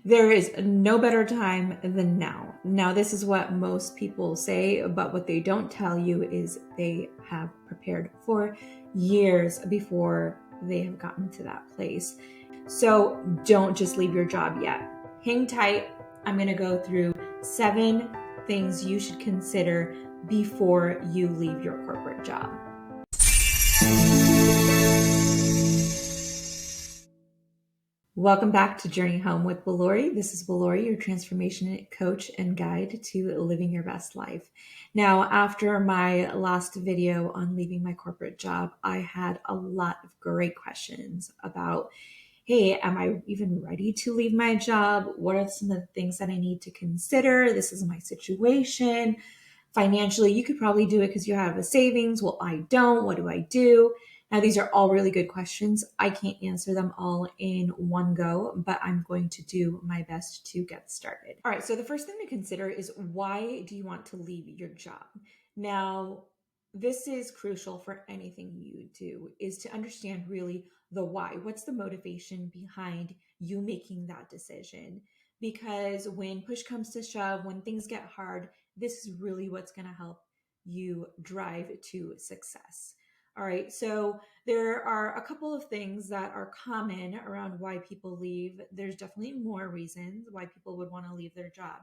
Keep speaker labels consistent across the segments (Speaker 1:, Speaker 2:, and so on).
Speaker 1: There is no better time than now. Now, this is what most people say, but what they don't tell you is they have prepared for years before they have gotten to that place. So don't just leave your job yet. Hang tight. I'm going to go through 7 things you should consider before you leave your corporate job. Welcome back to Journey Home with Ballori. This is Ballori, your transformation coach and guide to living your best life. Now, after my last video on leaving my corporate job, I had a lot of great questions about, hey, am I even ready to leave my job? What are some of the things that I need to consider? This is my situation. Financially, you could probably do it because you have a savings. Well, I don't. What do I do? Now, these are all really good questions. I can't answer them all in one go, but I'm going to do my best to get started. All right, so the first thing to consider is, why do you want to leave your job? Now, this is crucial for anything you do, is to understand really the why. What's the motivation behind you making that decision? Because when push comes to shove, when things get hard, this is really what's going to help you drive to success. All right, so there are a couple of things that are common around why people leave. There's definitely more reasons why people would want to leave their job.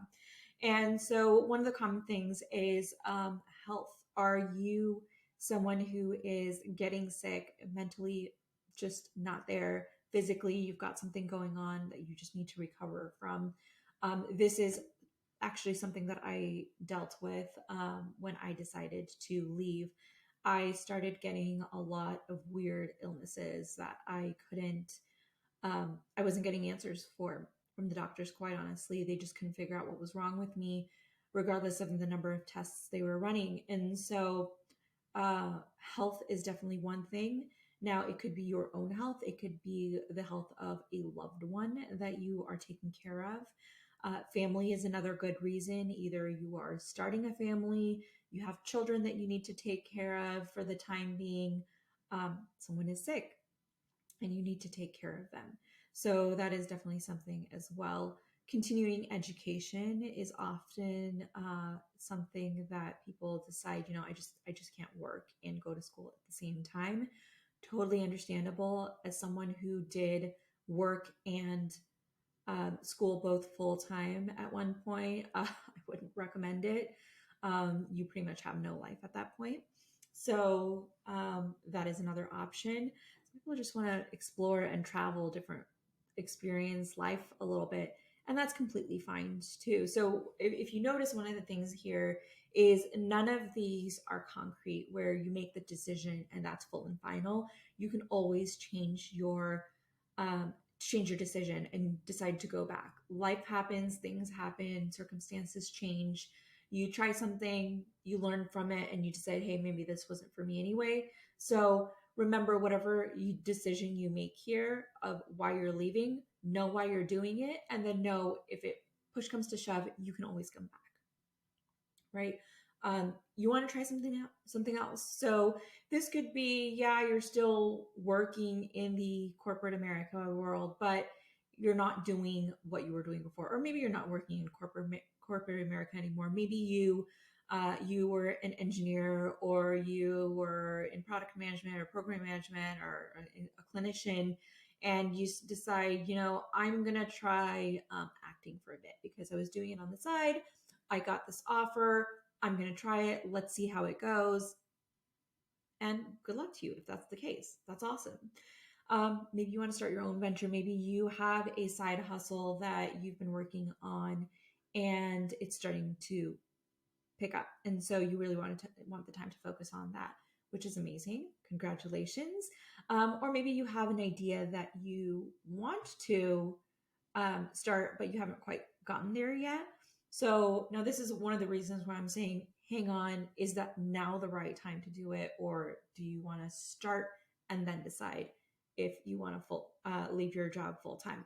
Speaker 1: And so one of the common things is health. Are you someone who is getting sick, mentally just not there, physically you've got something going on that you just need to recover from? This is actually something that I dealt with when I decided to leave. I started getting a lot of weird illnesses that I wasn't getting answers for from the doctors, quite honestly. They just couldn't figure out what was wrong with me, regardless of the number of tests they were running. And so health is definitely one thing. Now, it could be your own health. It could be the health of a loved one that you are taking care of. Family is another good reason. Either you are starting a family, you have children that you need to take care of for the time being, someone is sick and you need to take care of them. So that is definitely something as well. Continuing education is often something that people decide, I just can't work and go to school at the same time. Totally understandable. As someone who did work and school both full time at one point, I wouldn't recommend it. You pretty much have no life at that point. So that is another option. Some people just want to explore and travel, different experience life a little bit, and that's completely fine too. So if you notice, one of the things here is none of these are concrete where you make the decision and that's full and final. You can always change your decision and decide to go back. Life happens, things happen, circumstances change. You try something, you learn from it, and you decide, hey, maybe this wasn't for me anyway. So remember, whatever decision you make here of why you're leaving, know why you're doing it, and then know if it push comes to shove, you can always come back, right? You want to try something else. So this could be, yeah, you're still working in the corporate America world, but you're not doing what you were doing before, or maybe you're not working in corporate America anymore. Maybe you were an engineer, or you were in product management or program management, or a clinician, and you decide, I'm gonna try acting for a bit because I was doing it on the side. I got this offer. I'm going to try it. Let's see how it goes. And good luck to you if that's the case. That's awesome. Maybe you want to start your own venture. Maybe you have a side hustle that you've been working on and it's starting to pick up. And so you really want the time to focus on that, which is amazing. Congratulations. Or maybe you have an idea that you want to start, but you haven't quite gotten there yet. So now this is one of the reasons why I'm saying, hang on, is that now the right time to do it? Or do you want to start and then decide if you want to leave your job full time?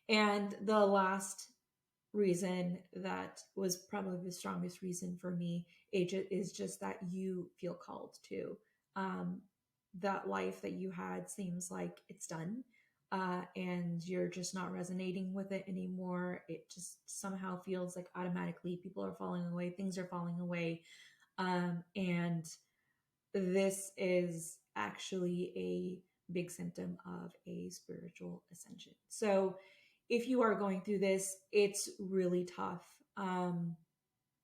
Speaker 1: And the last reason that was probably the strongest reason for me is just that you feel called to. That life that you had seems like it's done. and you're just not resonating with it anymore. It just somehow feels like automatically people are falling away, things are falling away. And this is actually a big symptom of a spiritual ascension. So if you are going through this, it's really tough.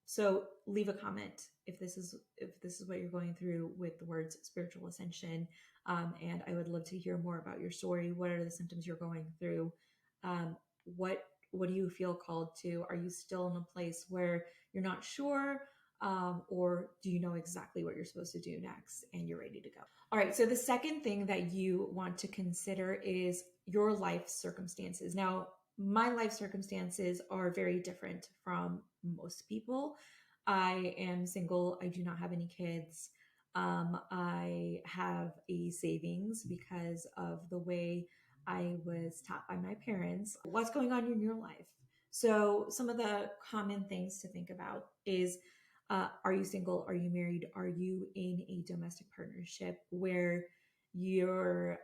Speaker 1: So leave a comment if this is what you're going through with the words spiritual ascension, and I would love to hear more about your story. What are the symptoms you're going through? Um, what do you feel called to? Are you still in a place where you're not sure, or do you know exactly what you're supposed to do next and you're ready to go? All right. So the second thing that you want to consider is your life circumstances. Now, my life circumstances are very different from most people. I am single. I do not have any kids. I have a savings because of the way I was taught by my parents. What's going on in your life? So, some of the common things to think about is, are you single? Are you married? Are you in a domestic partnership where your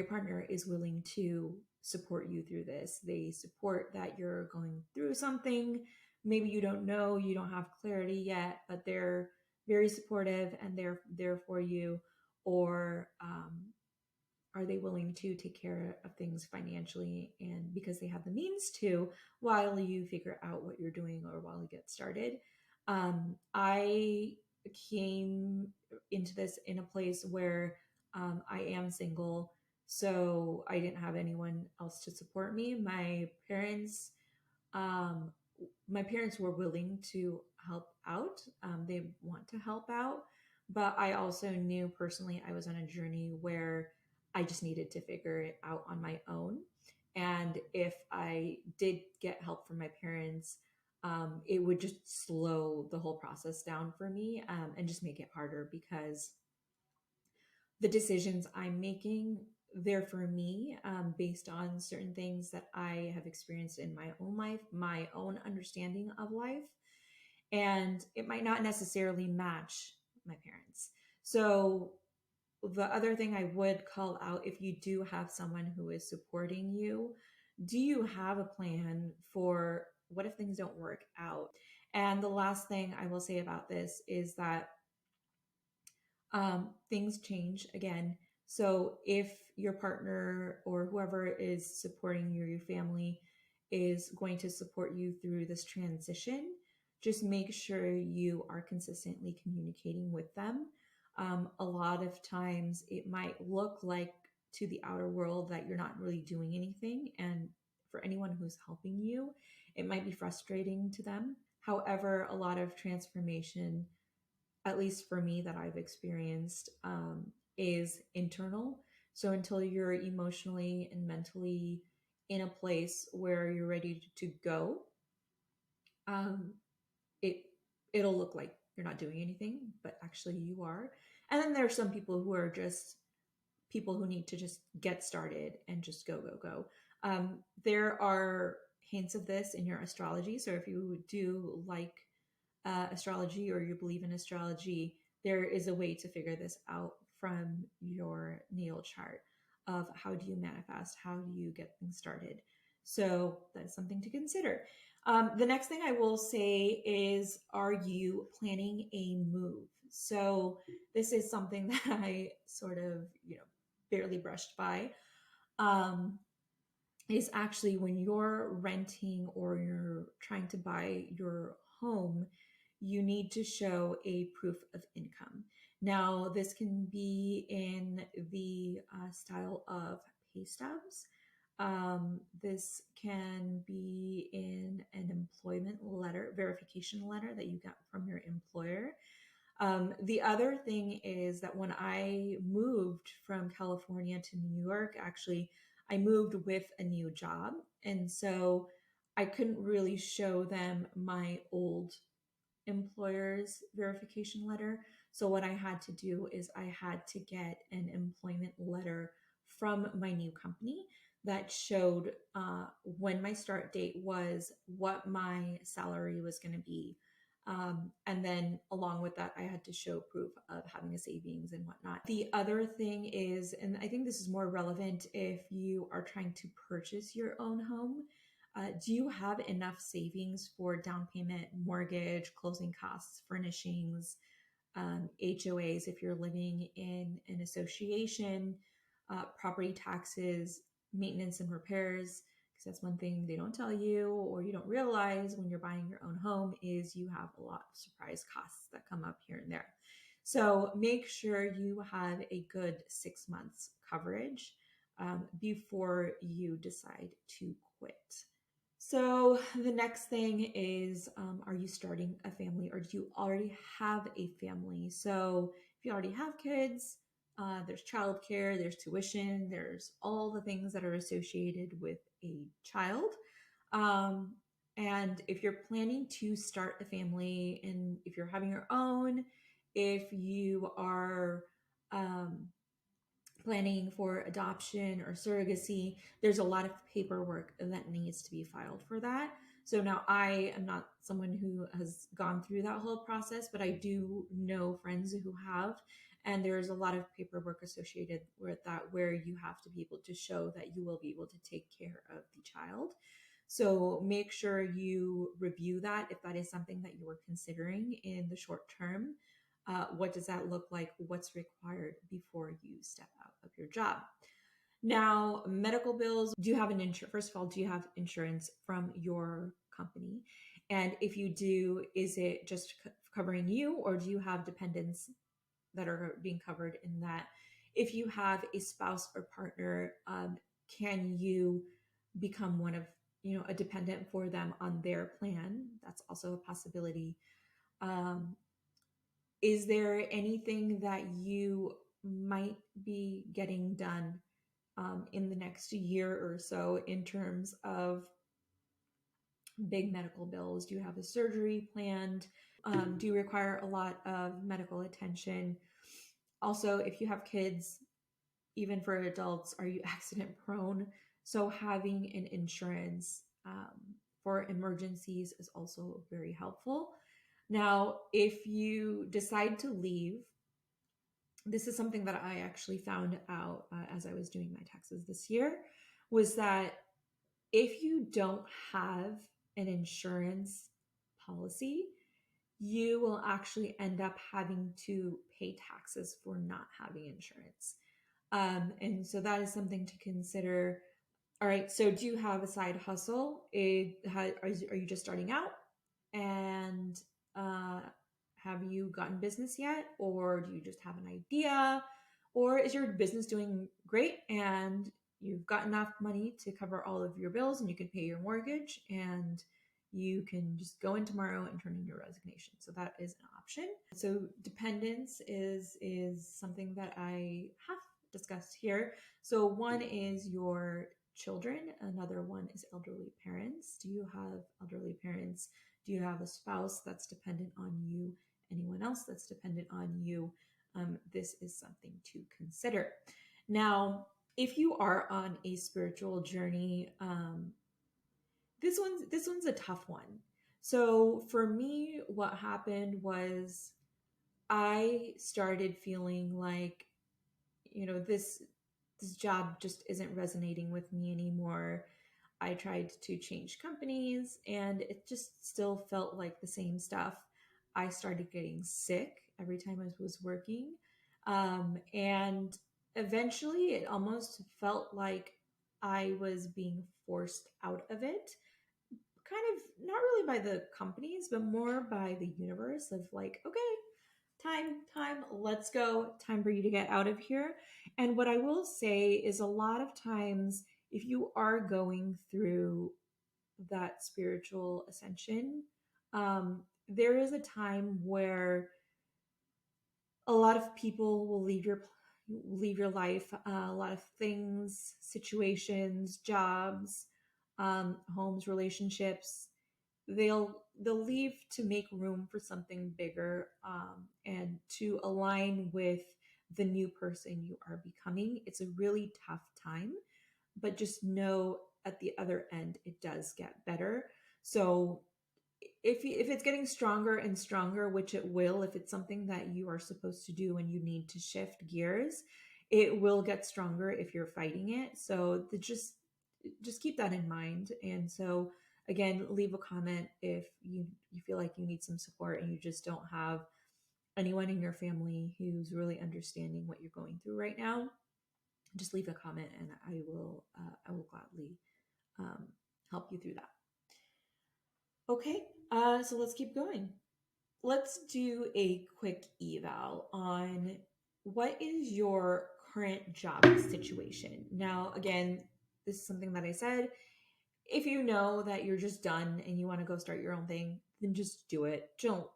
Speaker 1: partner is willing to support you through this? They support that you're going through something. Maybe you don't know, you don't have clarity yet, but they're very supportive and they're there for you. Or are they willing to take care of things financially and because they have the means to, while you figure out what you're doing or while you get started? I came into this in a place where I am single, so I didn't have anyone else to support me. Um, my parents were willing to help out. They want to help out, but I also knew personally I was on a journey where I just needed to figure it out on my own. And if I did get help from my parents, it would just slow the whole process down for me, and just make it harder because the decisions I'm making, they're for me, based on certain things that I have experienced in my own life, my own understanding of life, and it might not necessarily match my parents. So the other thing I would call out, if you do have someone who is supporting you, do you have a plan for what if things don't work out? And the last thing I will say about this is that things change again. So if your partner or whoever is supporting you, your family, is going to support you through this transition, just make sure you are consistently communicating with them. A lot of times it might look like to the outer world that you're not really doing anything. And for anyone who's helping you, it might be frustrating to them. However, a lot of transformation, at least for me, that I've experienced, is internal. So until you're emotionally and mentally in a place where you're ready to go, um, it it'll look like you're not doing anything, but actually you are. And then there are some people who are just people who need to just get started and just go, go, go. There are hints of this in your astrology. So if you do like astrology or you believe in astrology, there is a way to figure this out from your natal chart of how do you manifest, how do you get things started. So that's something to consider. The next thing I will say is, are you planning a move? So this is something that I sort of, barely brushed by. Is actually when you're renting or you're trying to buy your home, you need to show a proof of income. Now, this can be in the style of pay stubs. This can be in an employment letter, verification letter that you got from your employer. The other thing is that when I moved from California to New York, actually, I moved with a new job. And so I couldn't really show them my old employer's verification letter. So what I had to do is I had to get an employment letter from my new company that showed when my start date was, what my salary was going to be, And then along with that, I had to show proof of having a savings and whatnot. The other thing is, and I think this is more relevant if you are trying to purchase your own home. Do you have enough savings for down payment, mortgage, closing costs, furnishings, HOAs if you're living in an association, property taxes, maintenance and repairs? Because that's one thing they don't tell you or you don't realize when you're buying your own home is you have a lot of surprise costs that come up here and there. So make sure you have a good 6 months coverage before you decide to quit. So the next thing is, are you starting a family or do you already have a family? So if you already have kids, there's childcare, there's tuition, there's all the things that are associated with a child. And if you're planning to start a family and if you're having your own, if you are planning for adoption or surrogacy, there's a lot of paperwork that needs to be filed for that. So now I am not someone who has gone through that whole process, but I do know friends who have, and there's a lot of paperwork associated with that where you have to be able to show that you will be able to take care of the child. So make sure you review that if that is something that you are considering in the short term. What does that look like? What's required before you step out of your job? Now, medical bills, do you have an insurance? First of all, do you have insurance from your company? And if you do, is it just covering you or do you have dependents that are being covered in that? If you have a spouse or partner, can you become one of, a dependent for them on their plan? That's also a possibility. Is there anything that you might be getting done in the next year or so in terms of big medical bills? Do you have a surgery planned? Do you require a lot of medical attention? Also, if you have kids, even for adults, are you accident prone? So having an insurance for emergencies is also very helpful. Now, if you decide to leave, this is something that I actually found out as I was doing my taxes this year, was that if you don't have an insurance policy, you will actually end up having to pay taxes for not having insurance. And so that is something to consider. All right, so do you have a side hustle? Are you just starting out? And have you gotten business yet? Or do you just have an idea? Or is your business doing great and you've got enough money to cover all of your bills and you can pay your mortgage and you can just go in tomorrow and turn in your resignation? So that is an option. So dependence is something that I have discussed here. So one is your children. Another one is elderly parents. Do you have elderly parents? Do you have a spouse that's dependent on you? Anyone else that's dependent on you? This is something to consider. Now, if you are on a spiritual journey, this one's a tough one. So for me, what happened was I started feeling like, this job just isn't resonating with me anymore. I tried to change companies and it just still felt like the same stuff. I started getting sick every time I was working. And eventually it almost felt like I was being forced out of it. Kind of not really by the companies, but more by the universe of like, okay, time, let's go. Time for you to get out of here. And what I will say is a lot of times, if you are going through that spiritual ascension, there is a time where a lot of people will leave your life. A lot of things, situations, jobs, homes, relationships. They'll leave to make room for something bigger and to align with the new person you are becoming. It's a really tough time, but just know at the other end it does get better. So if it's getting stronger and stronger, which it will, if it's something that you are supposed to do and you need to shift gears, it will get stronger if you're fighting it. So just keep that in mind. And so again, leave a comment if you feel like you need some support and you just don't have anyone in your family who's really understanding what you're going through right now. Just leave a comment and I will gladly help you through that. Okay, so let's keep going. Let's do a quick eval on what is your current job situation. Now, again, this is something that I said. If you know that you're just done and you want to go start your own thing, then just do it. Don't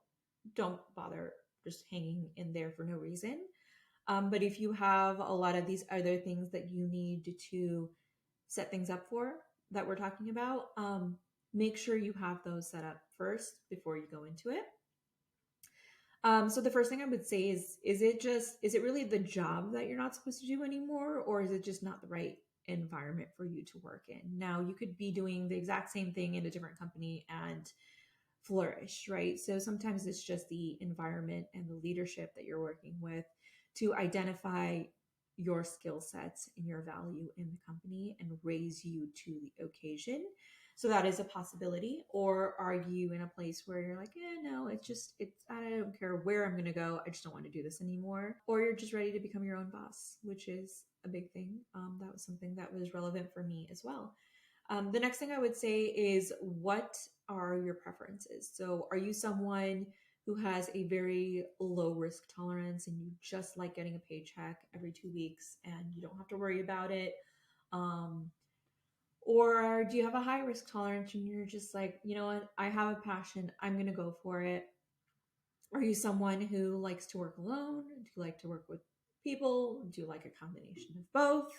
Speaker 1: bother just hanging in there for no reason. But if you have a lot of these other things that you need to set things up for that we're talking about, make sure you have those set up first before you go into it. So the first thing I would say is it really the job that you're not supposed to do anymore, or is it just not the right environment for you to work in? Now, you could be doing the exact same thing in a different company and flourish, right? So sometimes it's just the environment and the leadership that you're working with to identify your skill sets and your value in the company and raise you to the occasion. So that is a possibility. Or are you in a place where you're like, no, I don't care where I'm going to go. I just don't want to do this anymore. Or you're just ready to become your own boss, which is a big thing. That was something that was relevant for me as well. The next thing I would say is, what are your preferences? So are you someone who has a very low risk tolerance and you just like getting a paycheck every 2 weeks and you don't have to worry about it? Or do you have a high risk tolerance and you're just like, you know what, I have a passion, I'm going to go for it? Are you someone who likes to work alone? Do you like to work with people? Do you like a combination of both?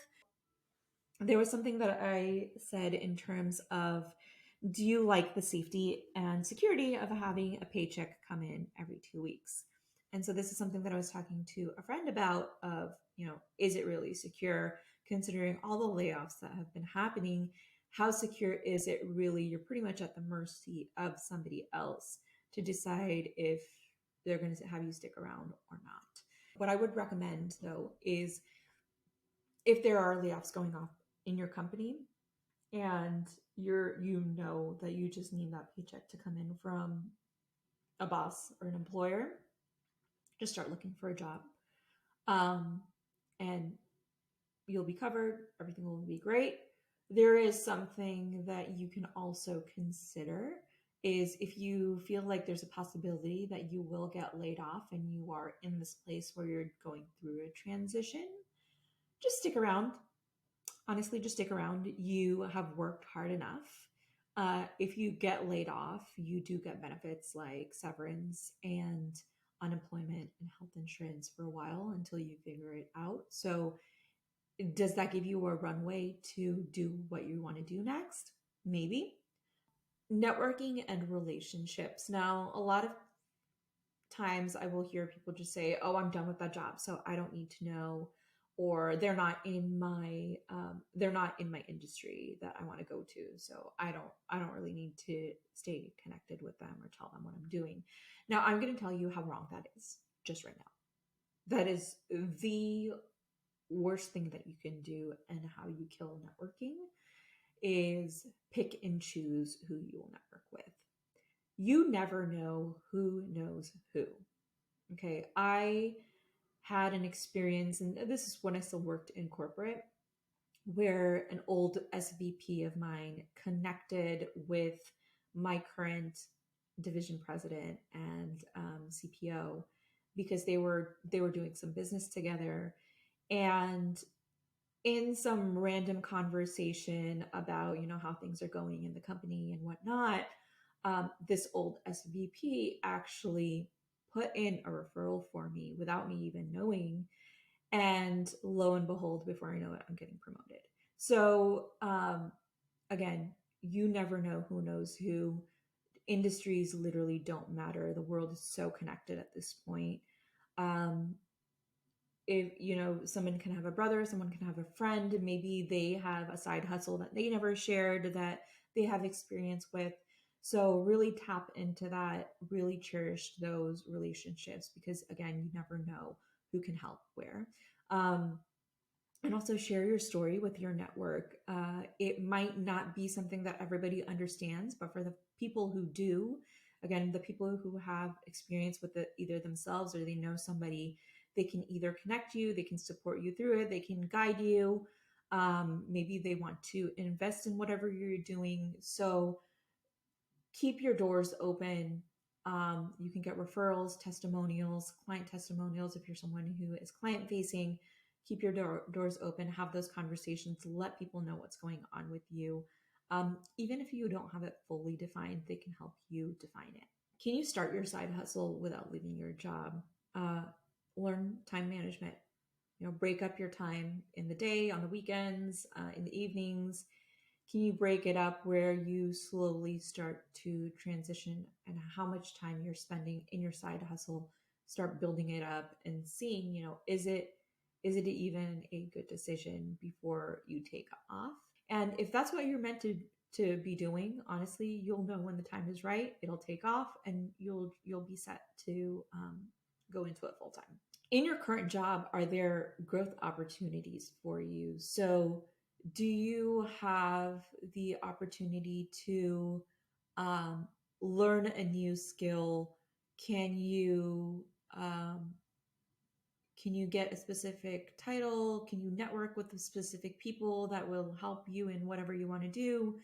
Speaker 1: There was something that I said in terms of, do you like the safety and security of having a paycheck come in every 2 weeks? And so this is something that I was talking to a friend about of, is it really secure considering all the layoffs that have been happening? How secure is it really? You're pretty much at the mercy of somebody else to decide if they're going to have you stick around or not. What I would recommend though is, if there are layoffs going on in your company and you know that you just need that paycheck to come in from a boss or an employer, just start looking for a job. And you'll be covered. Everything will be great. There is something that you can also consider is, if you feel like there's a possibility that you will get laid off and you are in this place where you're going through a transition, just stick around. Honestly, just stick around. You have worked hard enough. If you get laid off, you do get benefits like severance and unemployment and health insurance for a while until you figure it out. So does that give you a runway to do what you want to do next? Maybe. Networking and relationships. Now, a lot of times I will hear people just say, oh, I'm done with that job, so I don't need to know, or they're not in my industry that I want to go to, so I don't really need to stay connected with them or tell them what I'm doing. Now, I'm going to tell you how wrong that is just right now. That is the worst thing that you can do, and how you kill networking is pick and choose who you will network with. You never know who knows who. Okay, I had an experience, and this is when I still worked in corporate, where an old SVP of mine connected with my current division president and CPO, because they were doing some business together, and in some random conversation about how things are going in the company and whatnot, this old SVP actually put in a referral for me without me even knowing. And lo and behold, before I know it, I'm getting promoted. So again, you never know who knows who. Industries literally don't matter. The world is so connected at this point. If someone can have a brother, someone can have a friend, maybe they have a side hustle that they never shared that they have experience with. So really tap into that, really cherish those relationships, because again, you never know who can help where. Um, and also share your story with your network. It might not be something that everybody understands, but for the people who do, again, the people who have experience with it either themselves or they know somebody, they can either connect you, they can support you through it, they can guide you. Maybe they want to invest in whatever you're doing. So keep your doors open. You can get referrals, testimonials, client testimonials if you're someone who is client facing. Keep your doors open, have those conversations, let people know what's going on with you. Even if you don't have it fully defined, they can help you define it. Can you start your side hustle without leaving your job? Uh, Learn time management. Break up your time in the day, on the weekends, in the evenings. Can you break it up where you slowly start to transition and how much time you're spending in your side hustle? Start building it up and seeing, is it even a good decision before you take off? And if that's what you're meant to be doing, honestly, you'll know when the time is right. It'll take off, and you'll be set to go into it full time. In your current job, are there growth opportunities for you? So, do you have the opportunity to um, learn a new skill? Can you um, can you get a specific title? Can you network with the specific people that will help you in whatever you want to do?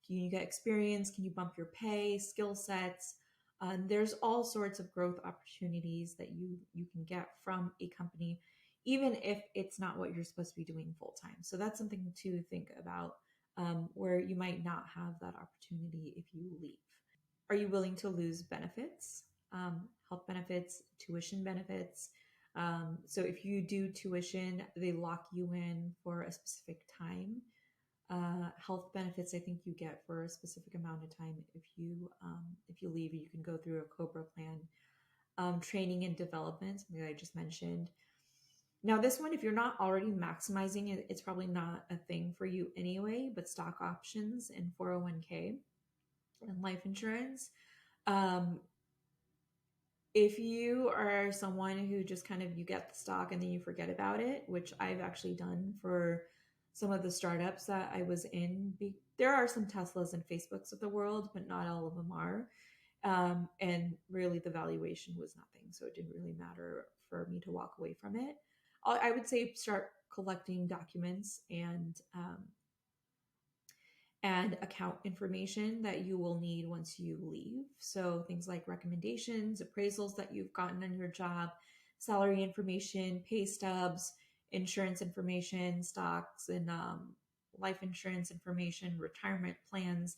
Speaker 1: Can you get experience? Can you bump your pay, skill sets? There's all sorts of growth opportunities that you can get from a company, even if it's not what you're supposed to be doing full time. So that's something to think about, where you might not have that opportunity if you leave. Are you willing to lose benefits, health benefits, tuition benefits? So if you do tuition, they lock you in for a specific time. Health benefits, I think you get for a specific amount of time. If you leave, you can go through a COBRA plan. Training and development, something that I just mentioned. Now, this one, if you're not already maximizing it, it's probably not a thing for you anyway. But stock options and 401k and life insurance. Um, if you are someone who just kind of you get the stock and then you forget about it, which I've actually done for some of the startups that I was in, there are some Teslas and Facebooks of the world, but not all of them are. And really the valuation was nothing. So it didn't really matter for me to walk away from it. I would say start collecting documents and account information that you will need once you leave. So things like recommendations, appraisals that you've gotten on your job, salary information, pay stubs, insurance information, stocks and life insurance information, retirement plans.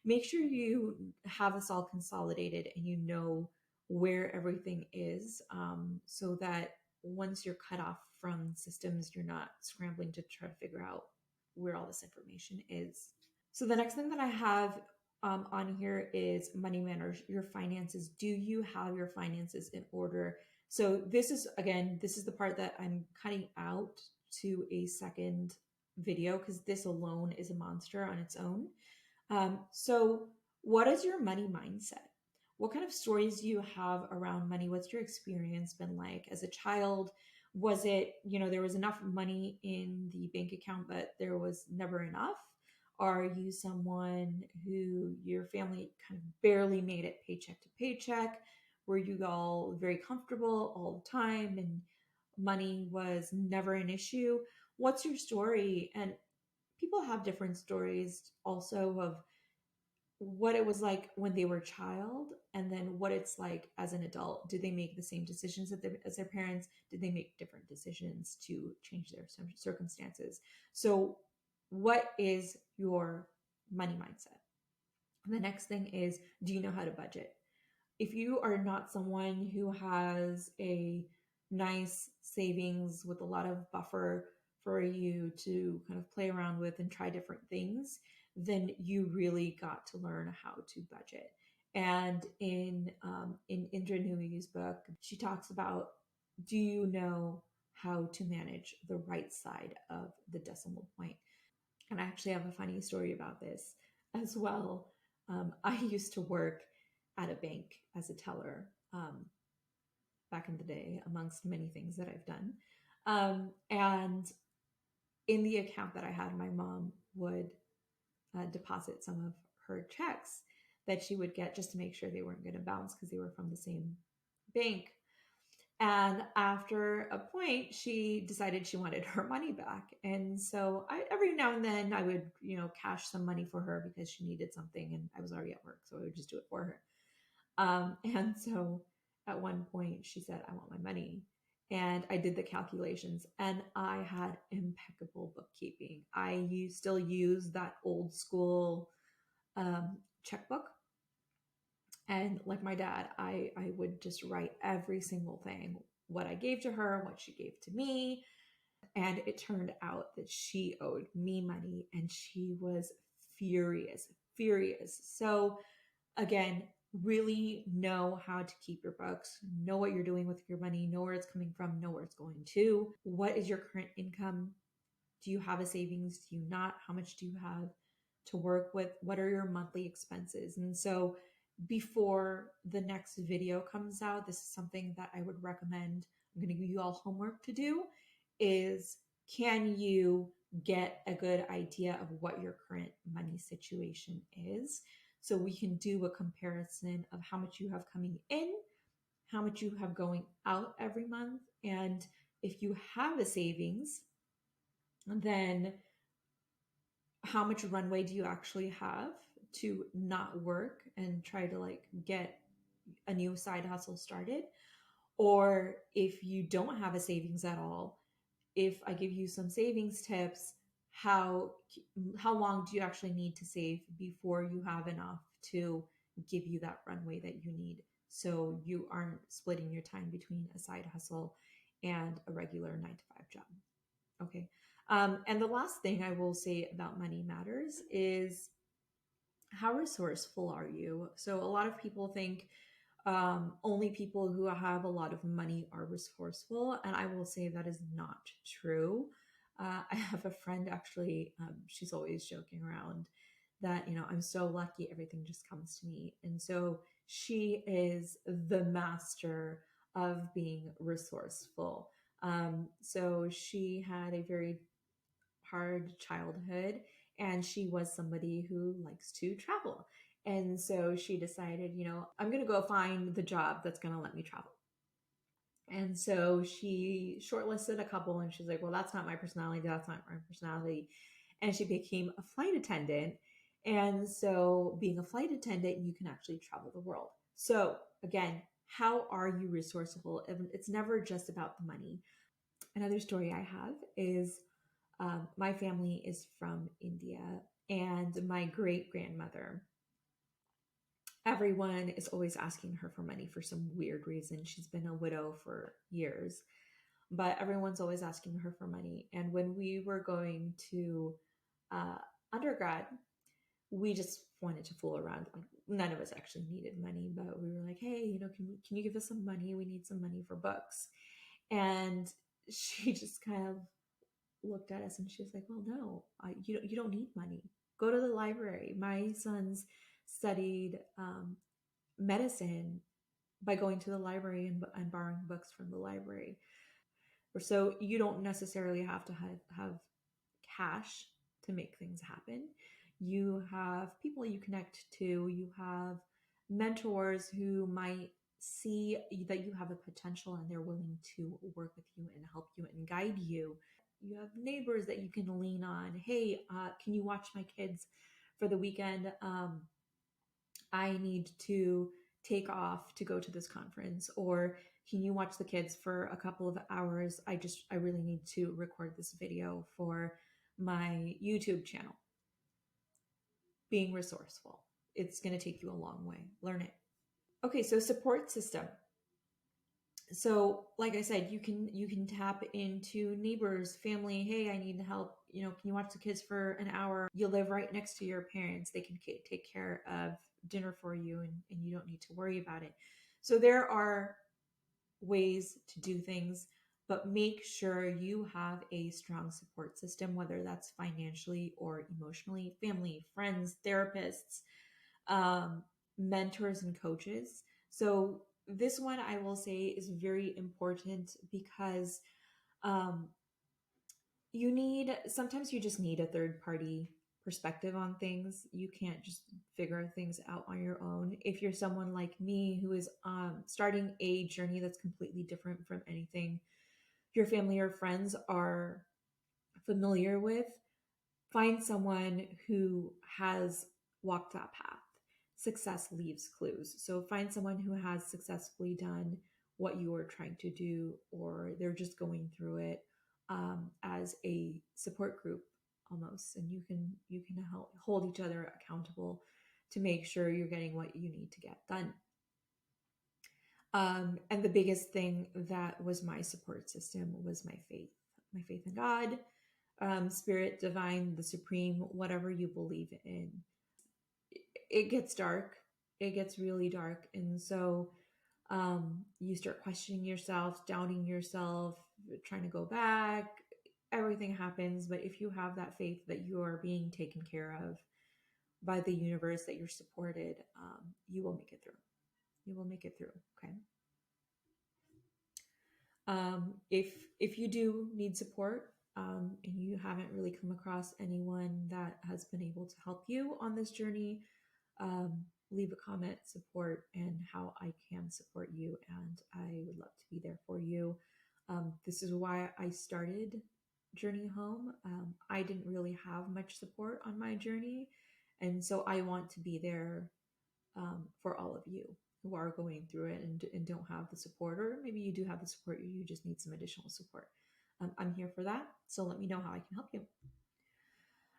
Speaker 1: Make sure you have this all consolidated and you know where everything is, so that once you're cut off from systems, you're not scrambling to try to figure out where all this information is. So the next thing that I have on here is money manners, your finances. Do you have your finances in order? So this is the part that I'm cutting out to a second video because this alone is a monster on its own. So what is your money mindset? What kind of stories do you have around money? What's your experience been like as a child? Was it, there was enough money in the bank account, but there was never enough? Are you someone who your family kind of barely made it paycheck to paycheck? Were you all very comfortable all the time and money was never an issue? What's your story? And people have different stories also of what it was like when they were a child and then what it's like as an adult. Did they make the same decisions as their parents? Did they make different decisions to change their circumstances? So what is your money mindset? And the next thing is, do you know how to budget? If you are not someone who has a nice savings with a lot of buffer for you to kind of play around with and try different things, then you really got to learn how to budget. And in Enteprenuer's book, she talks about, do you know how to manage the right side of the decimal point? And I actually have a funny story about this as well. I used to work at a bank as a teller back in the day, amongst many things that I've done. And in the account that I had, my mom would deposit some of her checks that she would get just to make sure they weren't going to bounce because they were from the same bank. And after a point, she decided she wanted her money back. And so every now and then I would, cash some money for her because she needed something and I was already at work. So I would just do it for her. And so at one point she said, I want my money. And I did the calculations and I had impeccable bookkeeping. Still use that old school checkbook. And like my dad, I would just write every single thing, what I gave to her, what she gave to me. And it turned out that she owed me money and she was furious, furious. So again, really know how to keep your books, know what you're doing with your money, know where it's coming from, know where it's going to. What is your current income? Do you have a savings? Do you not? How much do you have to work with? What are your monthly expenses? And so before the next video comes out, this is something that I would recommend. I'm going to give you all homework to do is, can you get a good idea of what your current money situation is? So we can do a comparison of how much you have coming in, how much you have going out every month. And if you have a savings, then how much runway do you actually have to not work and try to get a new side hustle started? Or if you don't have a savings at all, if I give you some savings tips, how long do you actually need to save before you have enough to give you that runway that you need, so you aren't splitting your time between a side hustle and a regular 9-to-5 job? Okay. And the last thing I will say about money matters is, how resourceful are you? So a lot of people think only people who have a lot of money are resourceful. And I will say that is not true. I have a friend actually, she's always joking around that, I'm so lucky, everything just comes to me. And so she is the master of being resourceful. So she had a very hard childhood and she was somebody who likes to travel. And so she decided, I'm going to go find the job that's going to let me travel. And so she shortlisted a couple and she's like, well, that's not my personality. That's not my personality. And she became a flight attendant. And so being a flight attendant, you can actually travel the world. So again, how are you resourceful? It's never just about the money. Another story I have is my family is from India, and my great grandmother, everyone is always asking her for money for some weird reason. She's been a widow for years, but everyone's always asking her for money. And when we were going to undergrad, we just wanted to fool around. Like, none of us actually needed money, but we were like, hey, can you give us some money? We need some money for books. And she just kind of looked at us and she was like, well, no, you don't need money. Go to the library. My sons studied medicine by going to the library and borrowing books from the library. So you don't necessarily have to have cash to make things happen. You have people you connect to. You have mentors who might see that you have a potential and they're willing to work with you and help you and guide you. You have neighbors that you can lean on. Hey, can you watch my kids for the weekend? I need to take off to go to this conference. Or can you watch the kids for a couple of hours? I really need to record this video for my YouTube channel. Being resourceful. It's going to take you a long way. Learn it. Okay, so support system. So like I said, you can tap into neighbors, family. Hey, I need help. Can you watch the kids for an hour? You live right next to your parents. They can take care of dinner for you and you don't need to worry about it. So there are ways to do things, but make sure you have a strong support system, whether that's financially or emotionally, family, friends, therapists. um, mentors and coaches. So this one I will say is very important because um, sometimes you just need a third party perspective on things. You can't just figure things out on your own. If you're someone like me who is starting a journey that's completely different from anything your family or friends are familiar with, find someone who has walked that path. Success leaves clues. So find someone who has successfully done what you are trying to do, or they're just going through it as a support group almost, and you can help hold each other accountable to make sure you're getting what you need to get done. And the biggest thing that was my support system was my faith in God, spirit, divine, the supreme, whatever you believe in. It gets dark. It gets really dark. And so you start questioning yourself, doubting yourself, trying to go back. Everything happens. But if you have that faith that you are being taken care of by the universe, that you're supported, you will make it through. You will make it through. Okay. If you do need support, and you haven't really come across anyone that has been able to help you on this journey, leave a comment, support, and how I can support you, and I would love to be there for you. This is why I started Journey Home. I didn't really have much support on my journey, and so I want to be there for all of you who are going through it and don't have the support, or maybe you do have the support, you just need some additional support. I'm here for that. So let me know how I can help you.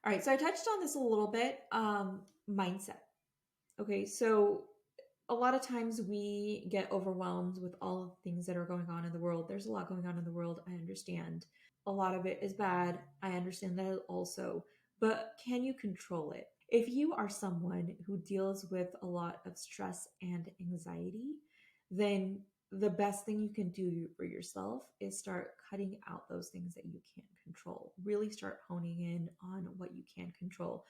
Speaker 1: All right. So I touched on this a little bit. Mindset. Okay. So a lot of times we get overwhelmed with all of the things that are going on in the world. There's a lot going on in the world. I understand. A lot of it is bad. I understand that also. But can you control it? If you are someone who deals with a lot of stress and anxiety, then the best thing you can do for yourself is start cutting out those things that you can't control. Really start honing in on what you can control.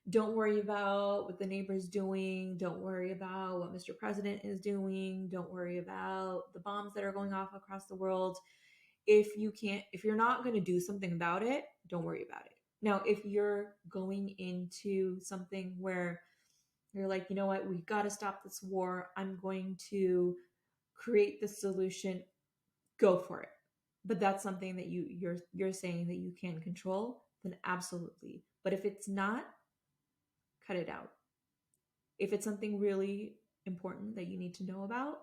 Speaker 1: Don't worry about what the neighbor's doing. Don't worry about what Mr. President is doing. Don't worry about the bombs that are going off across the world. If you're not going to do something about it, don't worry about it. Now, if you're going into something where you're like, you know what, we've got to stop this war, I'm going to create the solution, go for it. But that's something that you're saying that you can control, then absolutely. But if it's not, cut it out. If it's something really important that you need to know about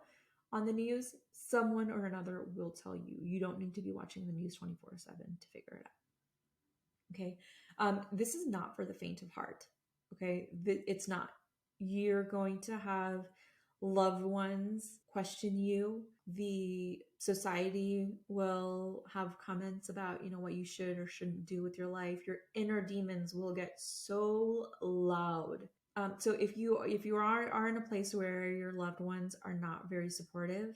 Speaker 1: on the news, someone or another will tell you. You don't need to be watching the news 24/7 to figure it out. Okay. This is not for the faint of heart. Okay. It's not. You're going to have loved ones question you. The society will have comments about, what you should or shouldn't do with your life. Your inner demons will get so loud. So if you are in a place where your loved ones are not very supportive,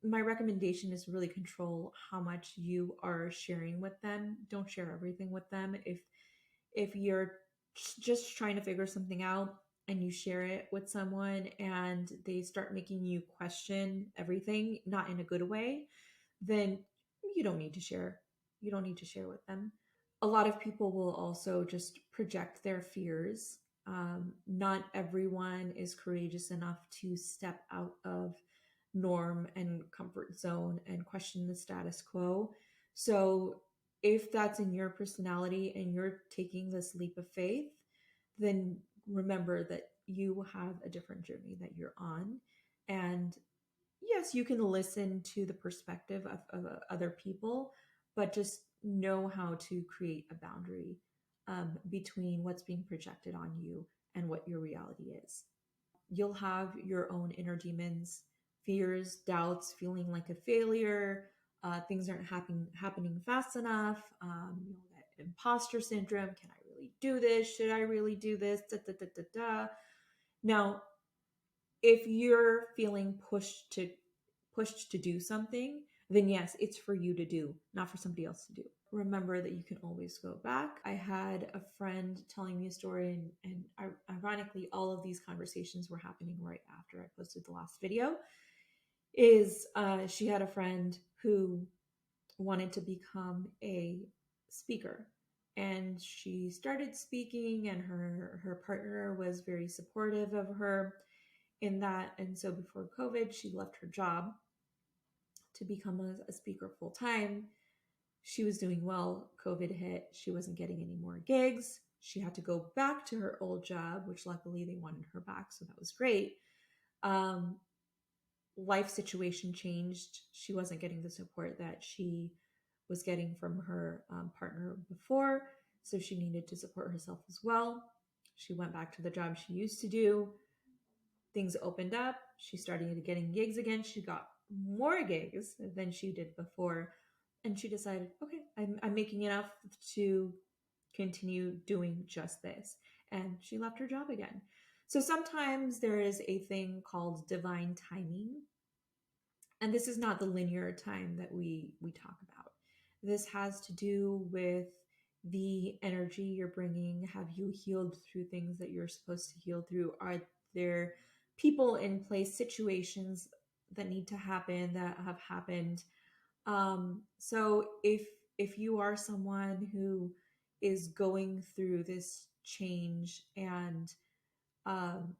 Speaker 1: my recommendation is really control how much you are sharing with them. Don't share everything with them. If you're just trying to figure something out and you share it with someone and they start making you question everything, not in a good way, then you don't need to share. You don't need to share with them. A lot of people will also just project their fears. Not everyone is courageous enough to step out of norm and comfort zone and question the status quo. So if that's in your personality and you're taking this leap of faith, then remember that you have a different journey that you're on. And yes, you can listen to the perspective of other people, but just know how to create a boundary between what's being projected on you and what your reality is. You'll have your own inner demons, fears, doubts, feeling like a failure, things aren't happening fast enough, that imposter syndrome. Can I really do this? Should I really do this? Da, da, da, da, da. Now, if you're feeling pushed to do something, then yes, it's for you to do, not for somebody else to do. Remember that you can always go back. I had a friend telling me a story, and ironically, all of these conversations were happening right after I posted the last video. She had a friend who wanted to become a speaker, and she started speaking, and her partner was very supportive of her in that. And so before COVID, she left her job to become a speaker full time. She was doing well. COVID hit. She wasn't getting any more gigs. She had to go back to her old job, which luckily they wanted her back, so that was great. um, Life situation changed. She wasn't getting the support that she was getting from her partner before, so she needed to support herself as well. She went back to the job she used to do. Things opened up. She started getting gigs again. She got more gigs than she did before. And she decided, okay, I'm making enough to continue doing just this. And she left her job again. So sometimes there is a thing called divine timing. And this is not the linear time that we talk about. This has to do with the energy you're bringing. Have you healed through things that you're supposed to heal through? Are there people in place, situations that need to happen, that have happened? So if you are someone who is going through this change, and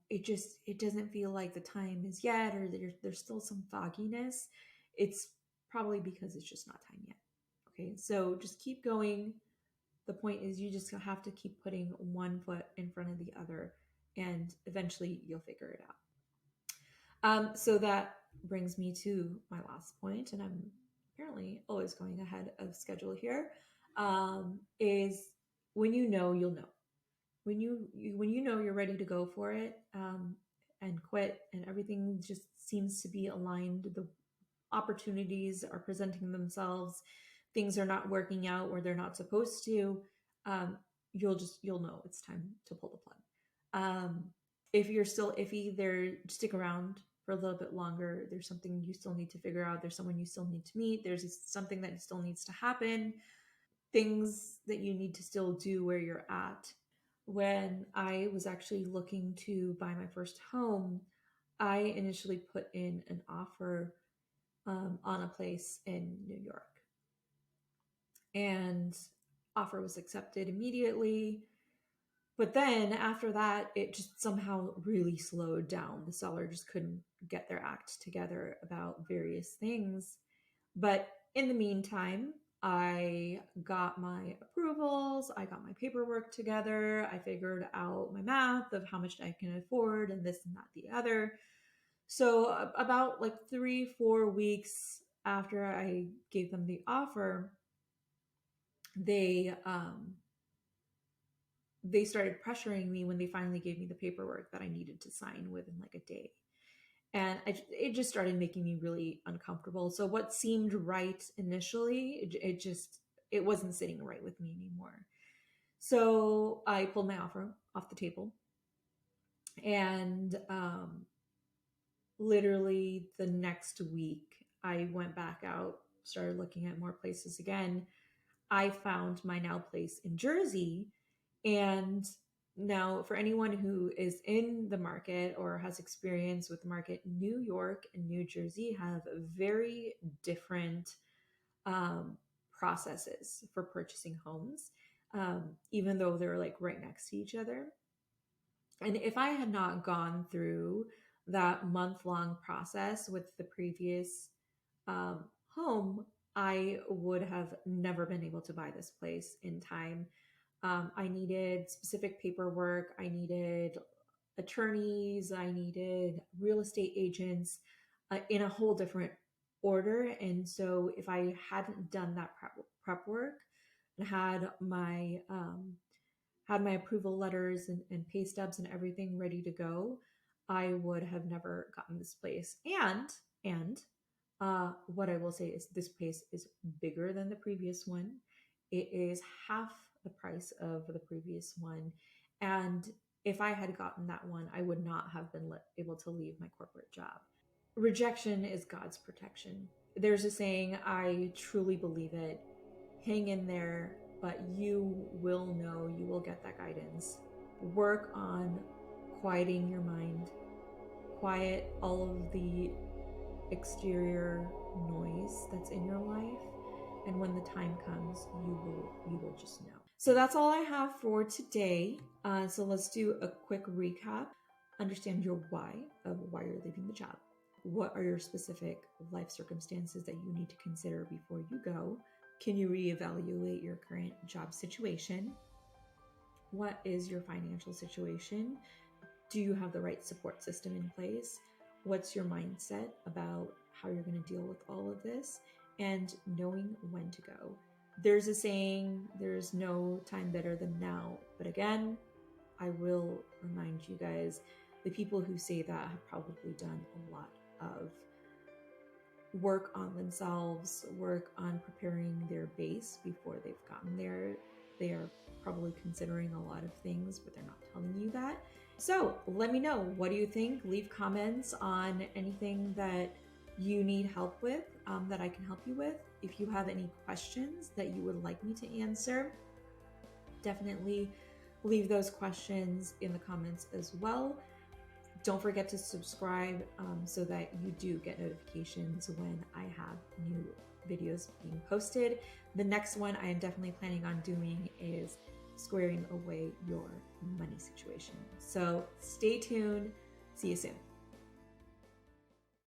Speaker 1: it doesn't feel like the time is yet, or there's still some fogginess, it's probably because it's just not time yet. Okay, so just keep going. The point is, you just have to keep putting one foot in front of the other, and eventually you'll figure it out. So that brings me to my last point, and I'm apparently always going ahead of schedule here. Is when you know, you'll know. When you know you're ready to go for it, and quit, and everything just seems to be aligned. The opportunities are presenting themselves. Things are not working out where they're not supposed to. Um, you'll know it's time to pull the plug. If you're still iffy, there, stick around for a little bit longer. There's something you still need to figure out. There's someone you still need to meet. There's something that still needs to happen. Things that you need to still do where you're at. When I was actually looking to buy my first home, I initially put in an offer on a place in New York, and offer was accepted immediately. But then after that, it just somehow really slowed down. The seller just couldn't get their act together about various things. But in the meantime, I got my approvals, I got my paperwork together, I figured out my math of how much I can afford, and this and that, the other. So, about like 3, 4 weeks after I gave them the offer, they they started pressuring me when they finally gave me the paperwork that I needed to sign within like a day. And it just started making me really uncomfortable. So what seemed right initially, it wasn't sitting right with me anymore. So I pulled my offer off the table, and literally the next week, I went back out, started looking at more places again. I found my now place in Jersey. And now, for anyone who is in the market or has experience with the market, New York and New Jersey have very different um, processes for purchasing homes, even though they're like right next to each other. And if I had not gone through that month-long process with the previous home, I would have never been able to buy this place in time. I needed specific paperwork. I needed attorneys. I needed real estate agents in a whole different order. And so if I hadn't done that prep work and had my approval letters and pay stubs and everything ready to go, I would have never gotten this place. And what I will say is this place is bigger than the previous one. It is half the price of the previous one. And if I had gotten that one, I would not have been able to leave my corporate job. Rejection is God's protection. There's a saying, I truly believe it. Hang in there, but you will know, you will get that guidance. Work on quieting your mind. Quiet all of the exterior noise that's in your life, and when the time comes, you will just know. So that's all I have for today. So let's do a quick recap. Understand your why of why you're leaving the job. What are your specific life circumstances that you need to consider before you go? Can you reevaluate your current job situation? What is your financial situation? Do you have the right support system in place? What's your mindset about how you're going to deal with all of this? And knowing when to go. There's a saying, there's no time better than now. But again, I will remind you guys, the people who say that have probably done a lot of work on themselves, work on preparing their base before they've gotten there. They are probably considering a lot of things, but they're not telling you that. So let me know, what do you think? Leave comments on anything that you need help with, that I can help you with. If you have any questions that you would like me to answer, definitely leave those questions in the comments as well. Don't forget to subscribe so that you do get notifications when I have new videos being posted. The next one I am definitely planning on doing is squaring away your money situation. So stay tuned. See you soon.